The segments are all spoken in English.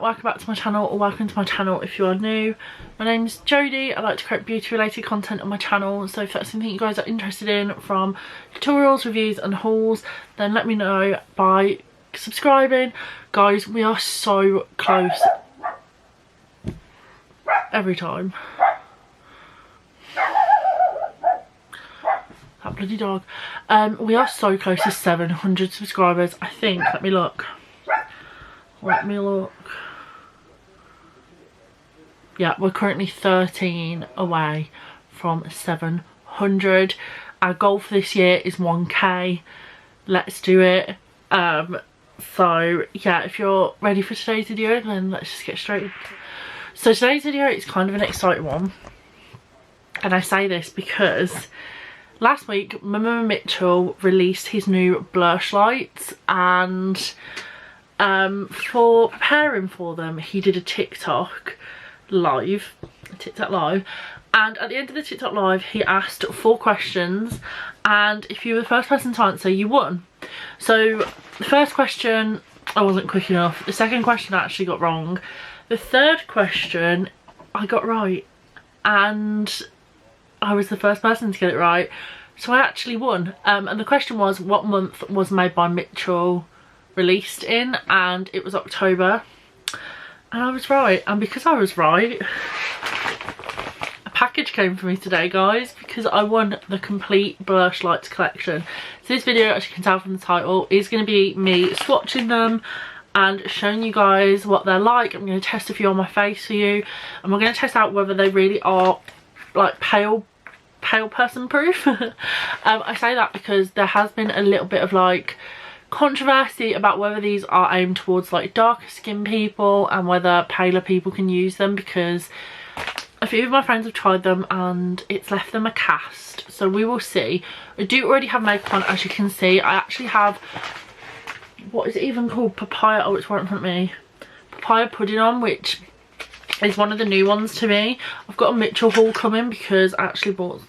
welcome back to my channel, or welcome to my channel if you are new. My name's Jodie. I like to create beauty related content on my channel, so if that's something you guys are interested in, from tutorials, reviews and hauls, then let me know by subscribing. Guys, we are so close every time. That bloody dog. We are so close to 700 subscribers, I think. Let me look. Yeah, we're currently 13 away from 700. Our goal for this year is 1k. Let's do it. So yeah, if you're ready for today's video, then let's just get straight into it. So today's video is kind of an exciting one, and I say this because last week Madebymitchell released his new Blursh lights, and for preparing for them he did a TikTok live, and at the end of the TikTok live he asked 4 questions, and if you were the first person to answer, you won. So the first question I wasn't quick enough, the second question I actually got wrong, the third question I got right, and I was the first person to get it right, so I actually won. And the question was, what month was Madebymitchell released in? And it was October, and I was right. And because I was right, a package came for me today, guys, because I won the complete Blursh lights collection. So this video, as you can tell from the title, is going to be me swatching them and showing you guys what they're like. I'm going to test a few on my face for you, and we're going to test out whether they really are like pale person proof. I say that because there has been a little bit of like controversy about whether these are aimed towards like darker skin people and whether paler people can use them, because a few of my friends have tried them and it's left them a cast, so we will see. I do already have makeup on, as you can see. I actually have, what is it even called, papaya, oh it's right in front of me, papaya pudding on, which is one of the new ones to me. I've got a Mitchell haul coming because I actually bought,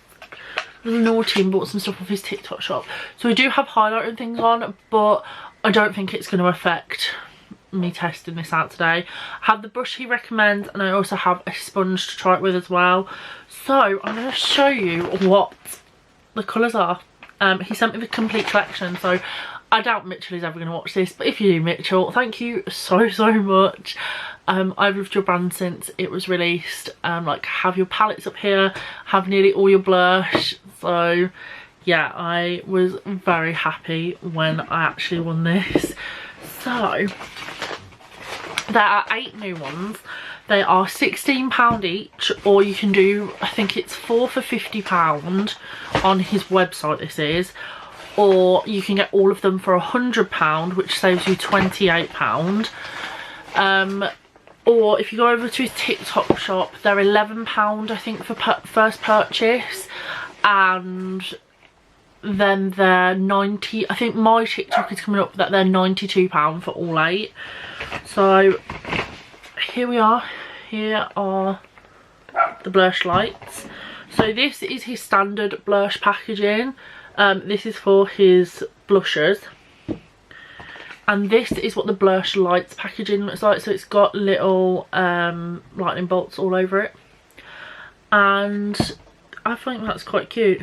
I was naughty and bought some stuff off his TikTok shop. So I do have highlighter and things on, but I don't think it's going to affect me testing this out today. I have the brush he recommends, and I also have a sponge to try it with as well. So I'm going to show you what the colours are. He sent me the complete collection, so I doubt Mitchell is ever going to watch this, but if you do, Mitchell, thank you so much. I've loved your brand since it was released. Like, have your palettes up here, have nearly all your blush, so yeah, I was very happy when I actually won this. So there are 8 new ones. They are £16 each, or you can do, I think it's 4 for £50 on his website, this is, or you can get all of them for £100, which saves you £28. Or if you go over to his TikTok shop, they're £11 I think for first purchase, and then they're 90, I think my TikTok is coming up that they're £92 for all 8. So here we are. Here are the Blursh lights. So this is his standard Blursh packaging. This is for his blushers, and this is what the Blursh lights packaging looks like. So it's got little lightning bolts all over it, and I think that's quite cute.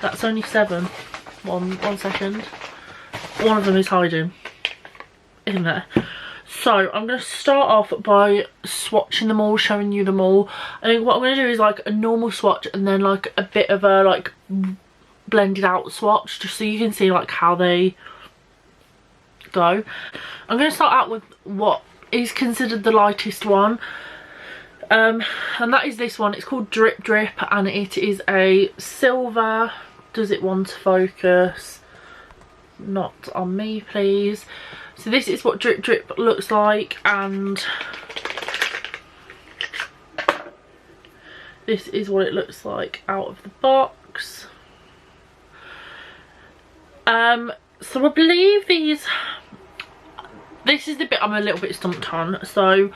That's only 7. One second, one of them is hiding in there. So I'm going to start off by swatching them all, showing you them all. I think what I'm going to do is like a normal swatch, and then like a bit of a like blended out swatch, just so you can see like how they go. I'm going to start out with what is considered the lightest one, and that is this one. It's called Drip Drip, and it is a silver. Does it want to focus? Not on me, please. So this is what Drip Drip looks like, and this is what it looks like out of the box. So I believe this is the bit I'm a little bit stumped on. So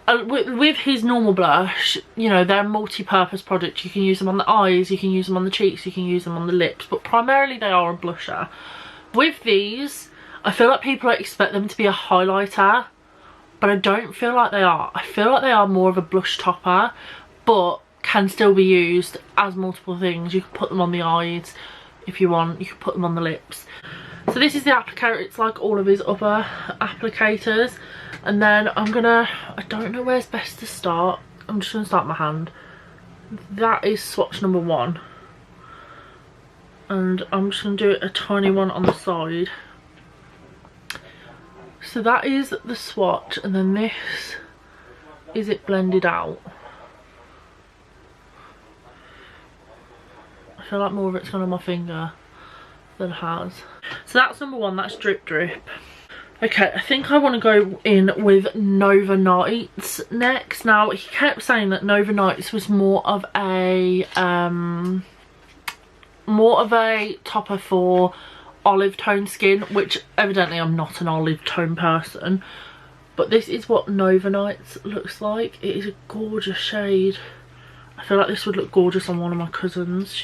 with his normal blush, you know, they're multi-purpose products. You can use them on the eyes, you can use them on the cheeks, you can use them on the lips, but primarily they are a blusher. With these, I feel like people expect them to be a highlighter, but I don't feel like they are. I feel like they are more of a blush topper, but can still be used as multiple things. You can put them on the eyes if you want, you can put them on the lips. So this is the applicator. It's like all of his other applicators. And then I don't know where's best to start. I'm just going to start my hand. That is swatch number 1. And I'm just going to do a tiny one on the side. So that is the swatch, and then this is it blended out. I feel like more of it's gone on my finger than it has. So that's number 1, that's Drip Drip. Okay, I think I want to go in with Nova Nights next. Now, he kept saying that Nova Nights was more of a topper for olive tone skin, which evidently I'm not an olive tone person. But this is what Nova Nights looks like. It is a gorgeous shade. I feel like this would look gorgeous on one of my cousins.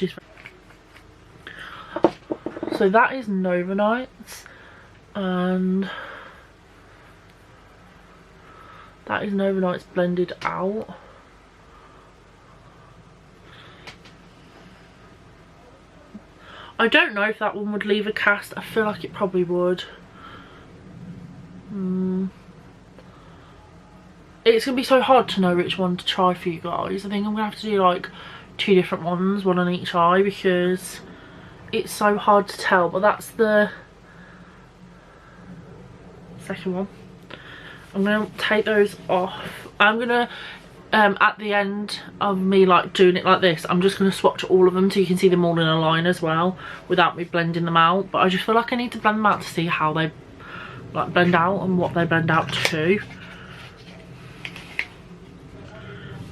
So that is Nova Nights, and that is Nova Nights blended out. I don't know if that one would leave a cast. I feel like it probably would. It's going to be so hard to know which one to try for you guys. I think I'm going to have to do like 2 different ones, one on each eye, because it's so hard to tell. But that's the second one. I'm going to take those off. I'm going to, at the end of me like doing it like this, I'm just going to swatch all of them so you can see them all in a line as well without me blending them out. But I just feel like I need to blend them out to see how they like blend out and what they blend out to.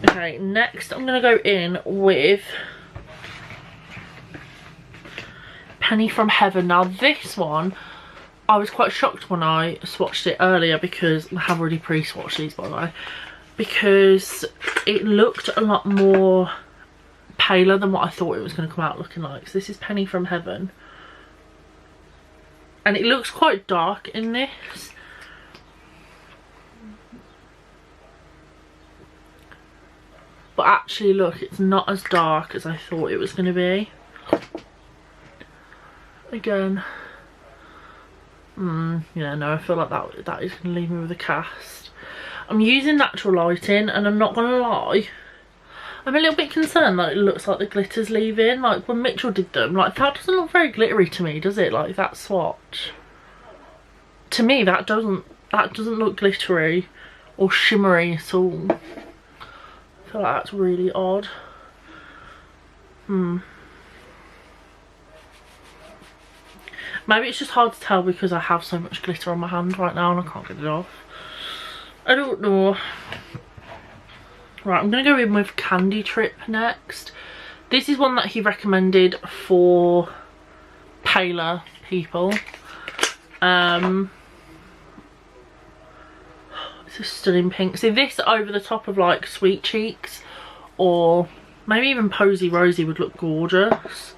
Okay, next I'm going to go in with Penny from Heaven. Now this one, I was quite shocked when I swatched it earlier, because I have already pre-swatched these by the way, because it looked a lot more paler than what I thought it was going to come out looking like. So this is Penny from Heaven, and it looks quite dark in this. But actually look, it's not as dark as I thought it was going to be. Again, yeah, no, I feel like that is going to leave me with a cast. I'm using natural lighting, and I'm not going to lie, I'm a little bit concerned that it looks like the glitter's leaving. Like when Mitchell did them, like that doesn't look very glittery to me, does it? Like that swatch. To me that doesn't look glittery or shimmery at all. I feel like that's really odd. Maybe it's just hard to tell because I have so much glitter on my hand right now and I can't get it off. I don't know. Right, I'm going to go in with Candy Trip next. This is one that he recommended for paler people. It's a stunning pink. See, this over the top of like Sweet Cheeks or maybe even Posy Rosy would look gorgeous.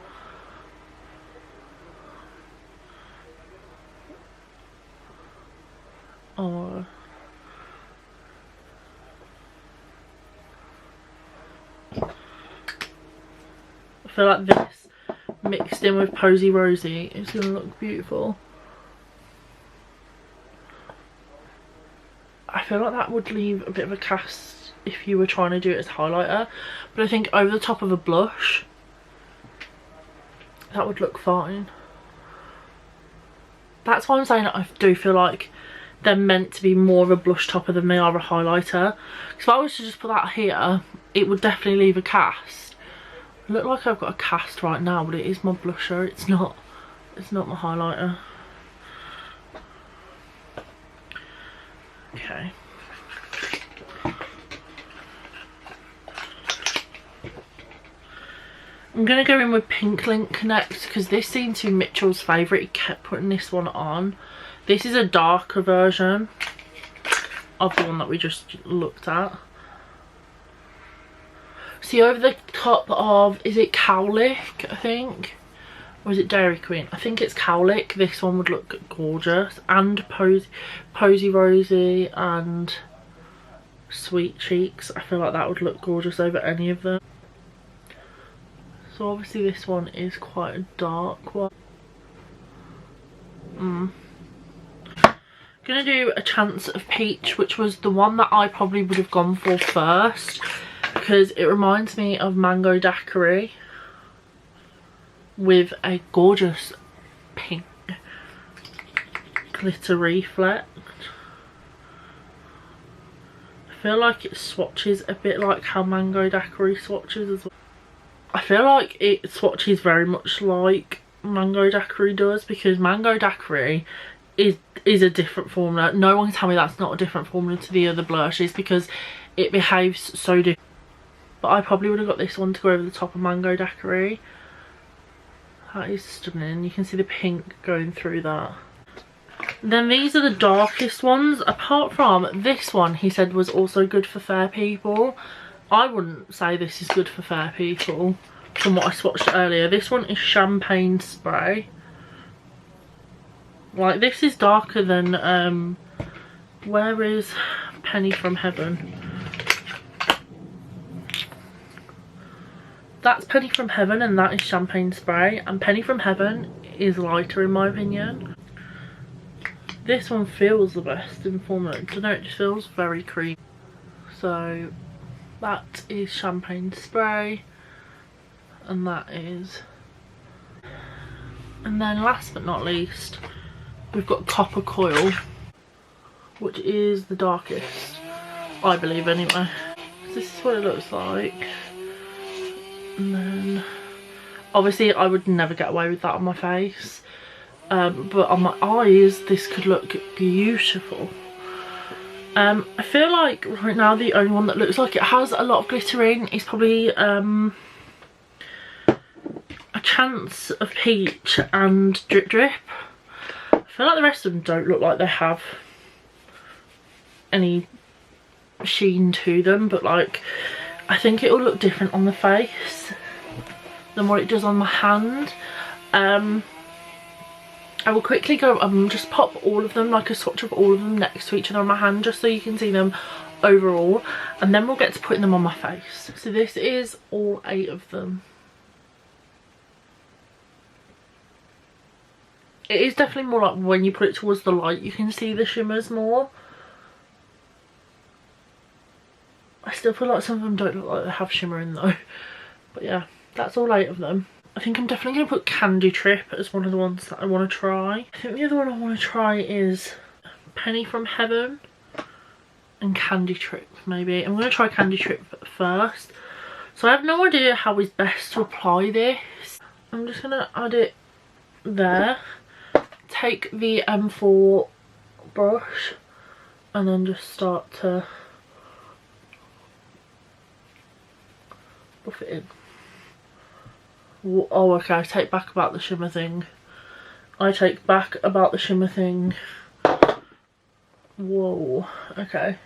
Oh. I feel like this mixed in with Posy Rosy is going to look beautiful. I feel like that would leave a bit of a cast if you were trying to do it as highlighter, but I think over the top of a blush that would look fine. That's why I'm saying that I do feel like they're meant to be more of a blush topper than they are a highlighter. Because if I was to just put that here, it would definitely leave a cast. I look like I've got a cast right now, but it is my blusher, it's not my highlighter. Okay. I'm going to go in with Pink Link Connect because this seemed to be Mitchell's favourite. He kept putting this one on. This is a darker version of the one that we just looked at. See, over the top of, is it Cowlick, I think? or is it Dairy Queen? I think it's Cowlick. This one would look gorgeous. And Posy Rosy and Sweet Cheeks. I feel like that would look gorgeous over any of them. So obviously this one is quite a dark one. Gonna do a Chance of Peach, which was the one that I probably would have gone for first, because it reminds me of Mango Daiquiri with a gorgeous pink glitter reflect. I feel like it swatches a bit like how Mango Daiquiri swatches as well. I feel like it swatches very much like Mango Daiquiri does, because Mango Daiquiri is a different formula. No one can tell me that's not a different formula to the other blushes, because it behaves so different. But I probably would have got this one to go over the top of Mango Daiquiri. That is stunning. You can see the pink going through that. Then these are the darkest ones. Apart from this one, he said was also good for fair people. I wouldn't say this is good for fair people from what I swatched earlier. This one is Champagne Spray. Like, this is darker than where is Penny from Heaven? That's Penny from Heaven and that is Champagne Spray, and Penny from Heaven is lighter in my opinion. This one feels the best in formula. I don't know, it just feels very creamy. So that is Champagne Spray, and that is, and then last but not least we've got Copper Coil, which is the darkest, I believe anyway. So this is what it looks like. And then obviously I would never get away with that on my face, but on my eyes this could look beautiful. I feel like right now the only one that looks like it has a lot of glitter in is probably a Chance of Peach and Drip Drip. I feel like the rest of them don't look like they have any sheen to them, but like I think it will look different on the face than what it does on my hand. I will quickly go just pop all of them, like a swatch of all of them next to each other on my hand, just so you can see them overall, and then we'll get to putting them on my face. So this is all 8 of them. It is definitely more like when you put it towards the light you can see the shimmers more. I still feel like some of them don't look like they have shimmer in though. But yeah, that's all 8 of them. I think I'm definitely going to put Candy Trip as one of the ones that I want to try. I think the other one I want to try is Penny from Heaven and Candy Trip maybe. I'm going to try Candy Trip first. So I have no idea how is best to apply this. I'm just going to add it there. Take the M4 brush and then just start to buff it in. Oh, okay, I take back about the shimmer thing. I take back about the shimmer thing. Whoa, okay.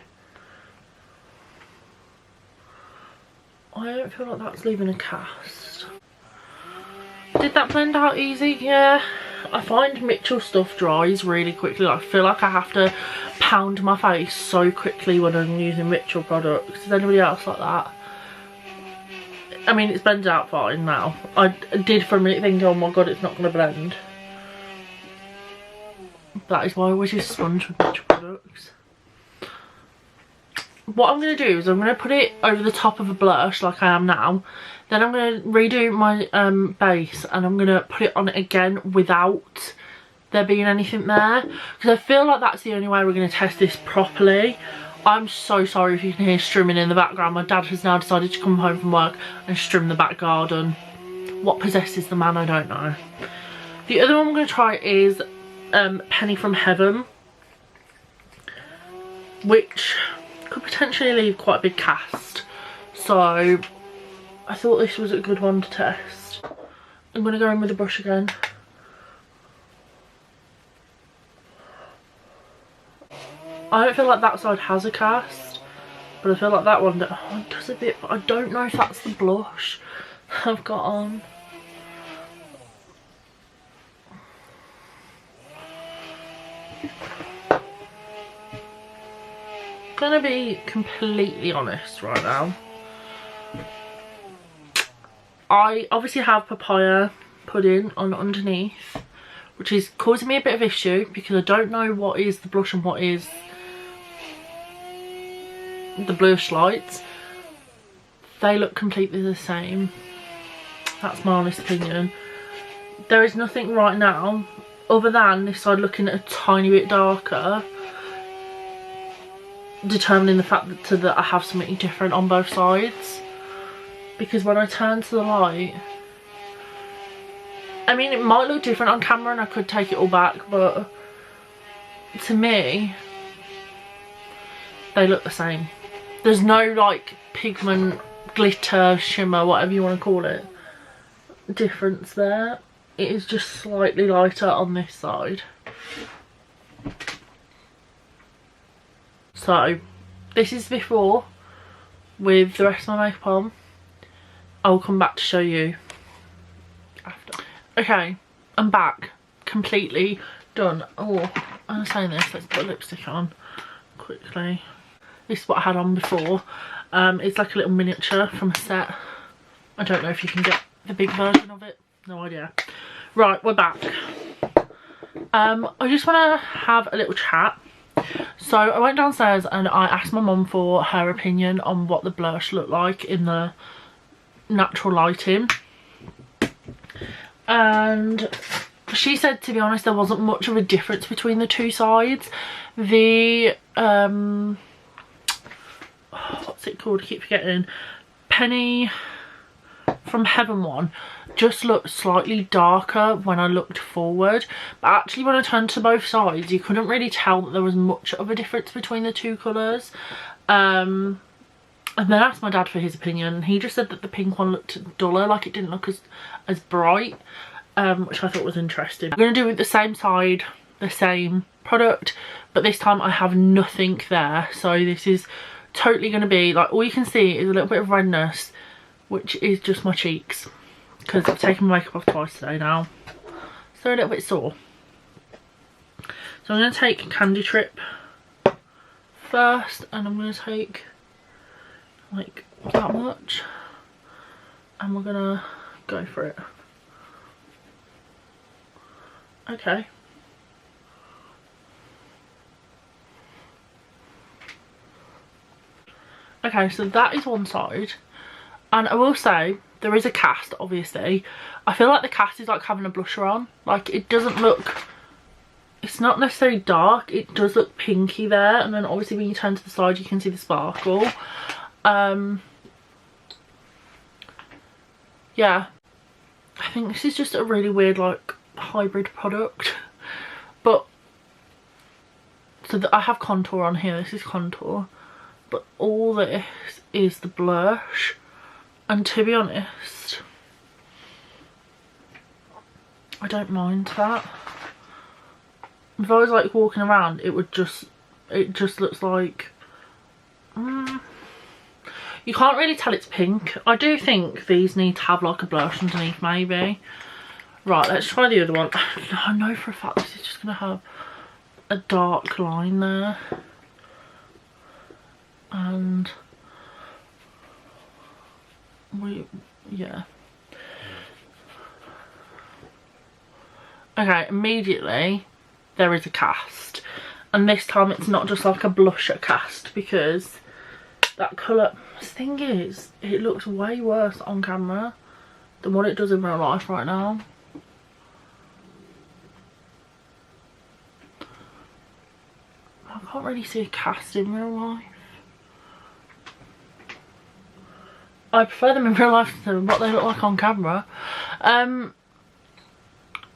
I don't feel like that's leaving a cast. Did that blend out easy? Yeah. I find Mitchell stuff dries really quickly. I feel like I have to pound my face so quickly when I'm using Mitchell products. Is anybody else like that? I mean, it's blended out fine now. I did for a minute think, oh my god, it's not going to blend. That is why I always use sponge with Mitchell products. What I'm going to do is I'm going to put it over the top of a blush like I am now. Then I'm going to redo my base and I'm going to put it on it again without there being anything there. Because I feel like that's the only way we're going to test this properly. I'm so sorry if you can hear strimming in the background. My dad has now decided to come home from work and strim the back garden. What possesses the man, I don't know. The other one I'm going to try is Penny from Heaven, which could potentially leave quite a big cast. So I thought this was a good one to test. I'm going to go in with the brush again. I don't feel like that side has a cast, but I feel like that one does a bit, but I don't know if that's the blush I've got on. Gonna be completely honest right now. I obviously have papaya pudding on underneath, which is causing me a bit of issue because I don't know what is the blush and what is the blush lights. They look completely the same. That's my honest opinion. There is nothing right now other than this side looking a tiny bit darker, determining the fact that I have something different on both sides. Because when I turn to the light, I mean, it might look different on camera and I could take it all back, but to me, they look the same. There's no like pigment, glitter, shimmer, whatever you want to call it, difference there. It is just slightly lighter on this side. So this is before with the rest of my makeup on. I'll come back to show you after. Okay, I'm back, completely done. Oh, I'm saying this, let's put lipstick on quickly. This is what I had on before. It's like a little miniature from a set. I don't know if you can get the big version of it, no idea. Right, we're back. I just want to have a little chat. So I went downstairs and I asked my mum for her opinion on what the blush looked like in the natural lighting, and she said, to be honest, there wasn't much of a difference between the two sides. The what's it called, I keep forgetting, Penny from Heaven one just looked slightly darker when I looked forward, but actually when I turned to both sides you couldn't really tell that there was much of a difference between the two colours. And then I asked my dad for his opinion, and he just said that the pink one looked duller, like it didn't look as bright, which I thought was interesting. I'm going to do it the same side, the same product, but this time I have nothing there. So this is totally going to be, like, all you can see is a little bit of redness, which is just my cheeks, because I've taken my makeup off twice today now. So a little bit sore. So I'm going to take Candy Trip first, and I'm going to take like that much, and we're gonna go for it. Okay. Okay, so that is one side, and I will say there is a cast, obviously. I feel like the cast is like having a blusher on. Like, it doesn't look, it's not necessarily dark, it does look pinky there, and then obviously when you turn to the side you can see the sparkle. Yeah, I think this is just a really weird like hybrid product, but so I have contour on here, this is contour, but all this is the blush, and to be honest I don't mind that. If I was like walking around, it just looks like you can't really tell it's pink. I do think these need to have like a blush underneath, maybe. Right, let's try the other one. I know for a fact this is just going to have a dark line there. And yeah. Okay, immediately there is a cast. And this time it's not just like a blusher cast, because that colour, the thing is, it looks way worse on camera than what it does in real life right now. I can't really see a cast in real life. I prefer them in real life to what they look like on camera.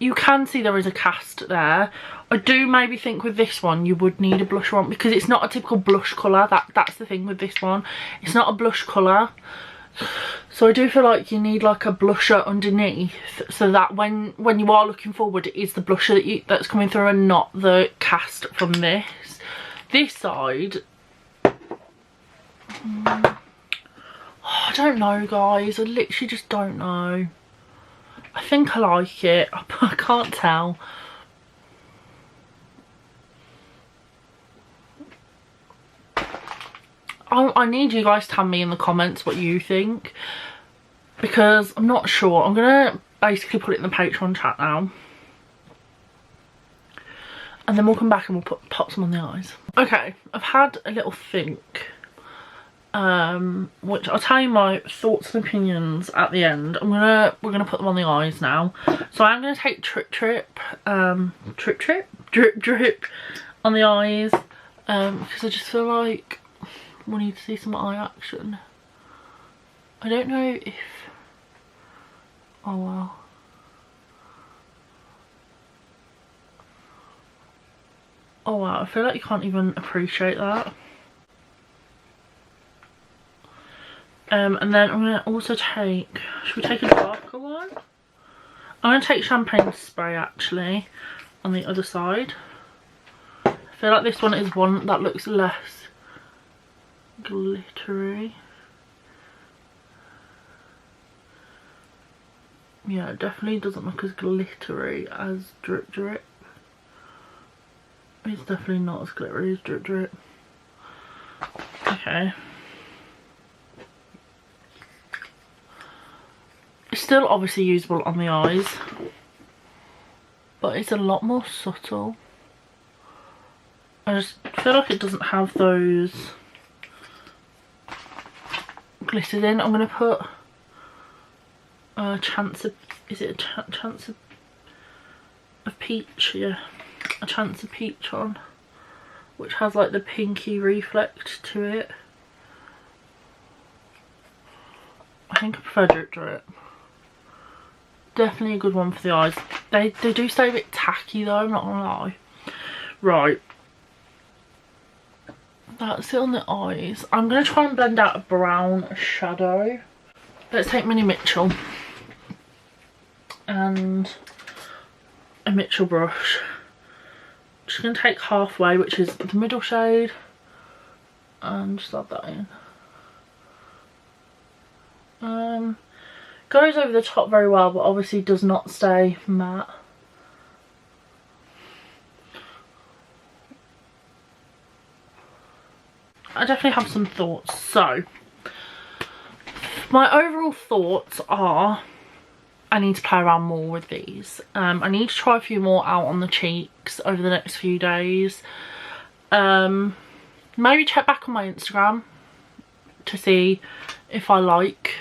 You can see there is a cast there. I do maybe think with this one you would need a blusher on, because it's not a typical blush colour. That's the thing with this one. It's not a blush colour. So I do feel like you need like a blusher underneath, so that when you are looking forward, it is the blusher that's coming through and not the cast from this. This side, I don't know, guys. I literally just don't know. I think I like it. I can't tell. I need you guys to tell me in the comments what you think, because I'm not sure. I'm gonna basically put it in the Patreon chat now, and then we'll come back and we'll pop some on the eyes. Okay, I've had a little think, which I'll tell you my thoughts and opinions at the end. We're gonna put them on the eyes now. So I'm gonna take drip drip on the eyes, because I just feel like we need to see some eye action. I don't know if, oh wow. Oh wow, I feel like you can't even appreciate that. And then I'm going to also take, should we take a darker one? I'm going to take champagne spray actually on the other side. I feel like this one is one that looks less glittery. Yeah, it definitely doesn't look as glittery as drip drip. It's definitely not as glittery as drip drip. Okay. It's still obviously usable on the eyes, but it's a lot more subtle. I just feel like it doesn't have those glitters in. I'm going to put a chance of, is it a chance of peach? Yeah, a chance of peach on, which has like the pinky reflect to it. I think I prefer drip drip. Definitely a good one for the eyes. They do stay a bit tacky though, I'm not gonna lie. Right, that's it on the eyes. I'm gonna try and blend out a brown shadow. Let's take Madebymitchell and a Mitchell brush. Just gonna take halfway, which is the middle shade, and just add that in. Goes over the top very well, but obviously does not stay matte. I definitely have some thoughts. So my overall thoughts are, I need to play around more with these. I need to try a few more out on the cheeks over the next few days. Maybe check back on my Instagram to see if I like,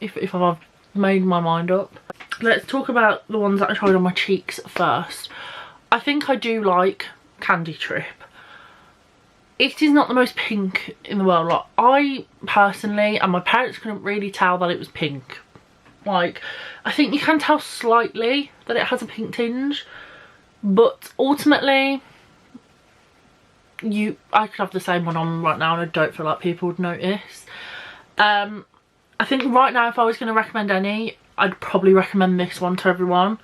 if I've made my mind up. Let's talk about the ones that I tried on my cheeks first. I think I do like Candy Trip. It is not the most pink in the world. Like, I personally, and my parents couldn't really tell that it was pink. Like, I think you can tell slightly that it has a pink tinge, but ultimately I could have the same one on right now and I don't feel like people would notice. I think right now if I was going to recommend any, I'd probably recommend this one to everyone,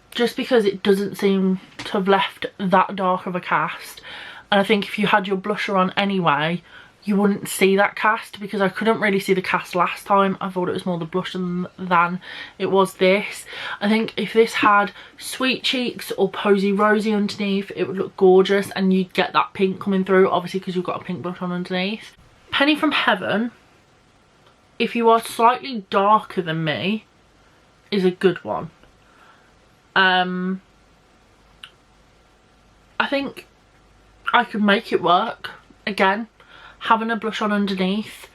just because it doesn't seem to have left that dark of a cast. And I think if you had your blusher on anyway, you wouldn't see that cast, because I couldn't really see the cast last time. I thought it was more the blush than it was this. I think if this had sweet cheeks or posy rosy underneath, it would look gorgeous and you'd get that pink coming through, obviously because you've got a pink blush on underneath. Penny from Heaven, if you are slightly darker than me, is a good one. I think I could make it work. Again, having a blush on underneath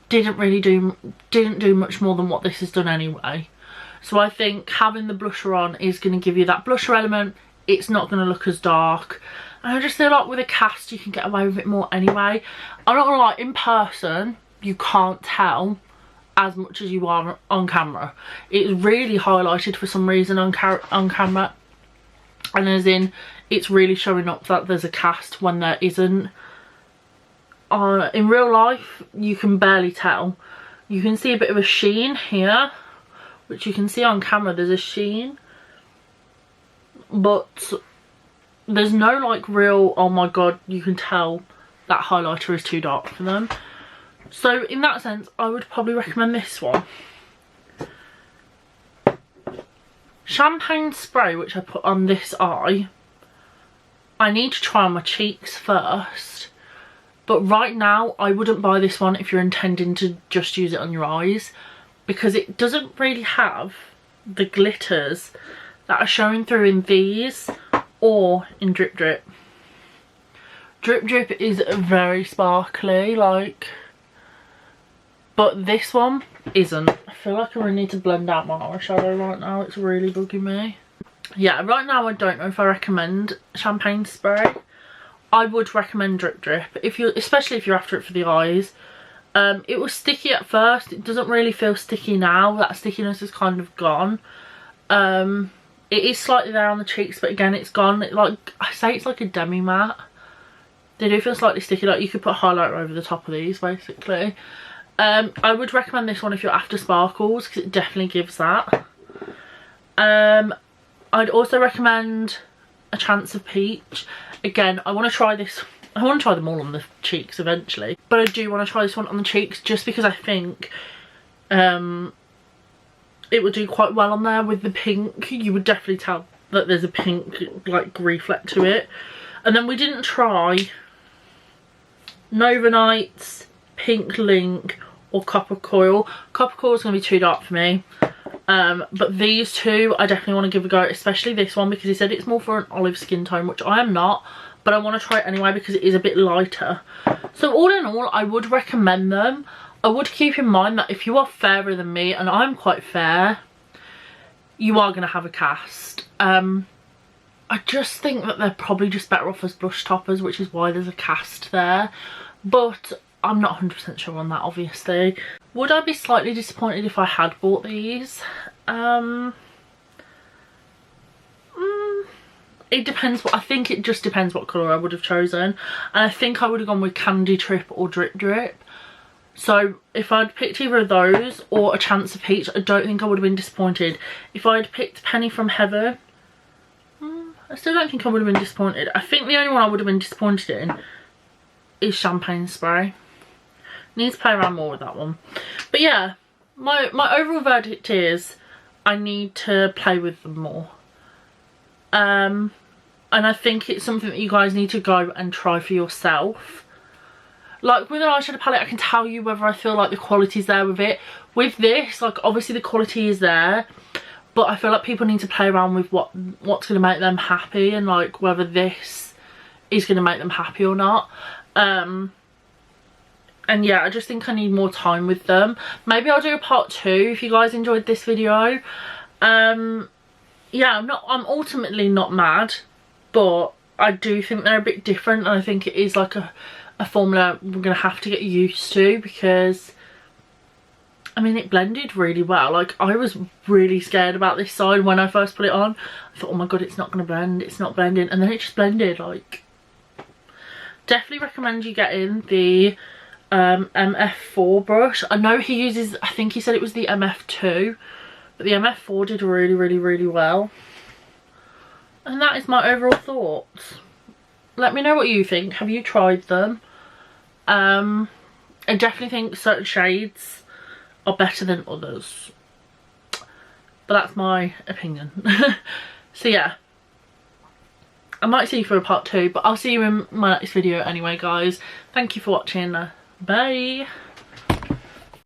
didn't do much more than what this has done anyway. So I think having the blusher on is going to give you that blusher element. It's not going to look as dark. And I just feel like with a cast you can get away with it more anyway. I'm not going to lie, in person you can't tell as much as you are on camera. It's really highlighted for some reason on camera. And as in, it's really showing up that there's a cast when there isn't. In real life, you can barely tell. You can see a bit of a sheen here, which you can see on camera, there's a sheen. But there's no like real, oh my god, you can tell that highlighter is too dark for them. So in that sense, I would probably recommend this one. Champagne spray, which I put on this eye, I need to try on my cheeks first. But right now, I wouldn't buy this one if you're intending to just use it on your eyes, because it doesn't really have the glitters that are showing through in these or in Drip Drip. Drip Drip is very sparkly, like, but this one isn't. I feel like I really need to blend out my eyeshadow right now. It's really bugging me. Yeah, right now I don't know if I recommend champagne spray. I would recommend Drip Drip, especially if you're after it for the eyes. It was sticky at first. It doesn't really feel sticky now. That stickiness is kind of gone. It is slightly there on the cheeks, but again, it's gone. Like I say, it's like a demi matte. They do feel slightly sticky. Like you could put highlighter over the top of these, basically. I would recommend this one if you're after sparkles, because it definitely gives that. I'd also recommend A Chance of Peach. Again, I want to try this. I want to try them all on the cheeks eventually, but I do want to try this one on the cheeks just because I think it would do quite well on there with the pink. You would definitely tell that there's a pink like reflect to it. And then we didn't try Nova Nights, Pink Link or Copper Coil. Copper Coil is going to be too dark for me. But these two I definitely want to give a go, especially this one because he said it's more for an olive skin tone, which I am not, but I want to try it anyway because it is a bit lighter. So all in all, I would recommend them. I would keep in mind that if you are fairer than me, and I'm quite fair, you are going to have a cast. I just think that they're probably just better off as blush toppers, which is why there's a cast there, but I'm not 100% sure on that, obviously. Would I be slightly disappointed if I had bought these? It depends. I think it just depends what colour I would have chosen, and I think I would have gone with Candy Trip or Drip Drip. So if I'd picked either of those or A Chance of Peach, I don't think I would have been disappointed. If I'd picked Penny from Heaven, I still don't think I would have been disappointed. I think the only one I would have been disappointed in is Champagne Spray. Need to play around more with that one. But yeah, my overall verdict is I need to play with them more. And I think it's something that you guys need to go and try for yourself. Like with an eyeshadow palette, I can tell you whether I feel like the quality's there with it. With this, like obviously the quality is there, but I feel like people need to play around with what's going to make them happy, and like whether this is going to make them happy or not. And yeah, I just think I need more time with them. Maybe I'll do a part 2 if you guys enjoyed this video. Yeah, I'm ultimately not mad, but I do think they're a bit different, and I think it is like a formula we're gonna have to get used to, because I mean it blended really well. Like I was really scared about this side when I first put it on. I thought, oh my god, it's not gonna blend, it's not blending, and then it just blended. Like definitely recommend you getting the MF4 brush. I know he uses, I think he said it was the MF2, but the MF4 did really well. And that is my overall thoughts. Let me know what you think. Have you tried them? I definitely think certain shades are better than others, but that's my opinion. So yeah, I might see you for a part 2, but I'll see you in my next video anyway, guys. Thank you for watching. Bye.